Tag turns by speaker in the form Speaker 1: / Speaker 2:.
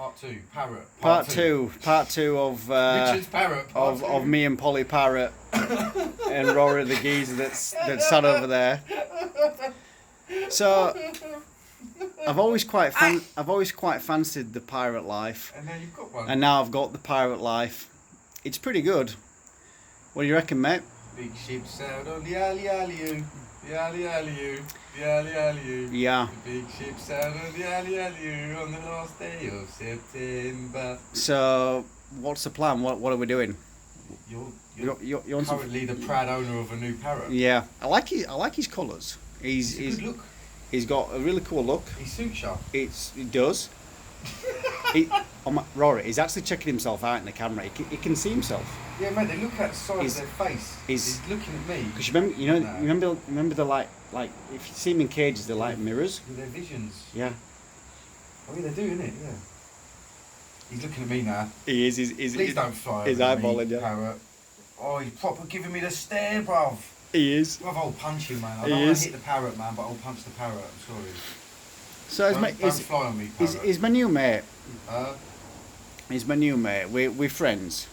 Speaker 1: Part 2, Parrot.
Speaker 2: Part two of
Speaker 1: Richard's Parrot.
Speaker 2: of me and Polly Parrot and Rory the geezer that's sat over there. So I've always quite fancied the pirate life,
Speaker 1: And now you've got one.
Speaker 2: and now I've got the pirate life. It's pretty good. What do you reckon, mate?
Speaker 1: Big ship sailed on the alley-alley-oo, the alley-alley-oo, the alley-alley-oo.
Speaker 2: Yeah.
Speaker 1: The big ship sailed on the alley-alley-oo on the last day of September.
Speaker 2: So what's the plan? What are we doing?
Speaker 1: You're
Speaker 2: You want some?
Speaker 1: currently the proud owner of a new parrot.
Speaker 2: Yeah, I like his colours.
Speaker 1: It's a good look.
Speaker 2: He's got a really cool look.
Speaker 1: He suits you.
Speaker 2: It does. Rory, he's actually checking himself out in the camera. He can see himself.
Speaker 1: Yeah, mate, they look at the side of their face.
Speaker 2: He's
Speaker 1: looking at me.
Speaker 2: Because remember the like if you see them in cages, they're like mirrors.
Speaker 1: With their visions.
Speaker 2: Yeah.
Speaker 1: Oh, yeah, they do, innit? Yeah. He's looking at me now.
Speaker 2: He is.
Speaker 1: Please don't fly
Speaker 2: He's
Speaker 1: over
Speaker 2: eyeballing
Speaker 1: me,
Speaker 2: you.
Speaker 1: Parrot. Oh, he's proper giving me the stare, bruv.
Speaker 2: He is.
Speaker 1: Bruv, I'll punch him, man. I
Speaker 2: He
Speaker 1: don't want
Speaker 2: is.
Speaker 1: to hit the parrot, man, but I'll punch the parrot. I'm sorry.
Speaker 2: So
Speaker 1: Don't fly on me, parrot.
Speaker 2: he's my new mate.
Speaker 1: Uh,
Speaker 2: He's my new mate. We're friends.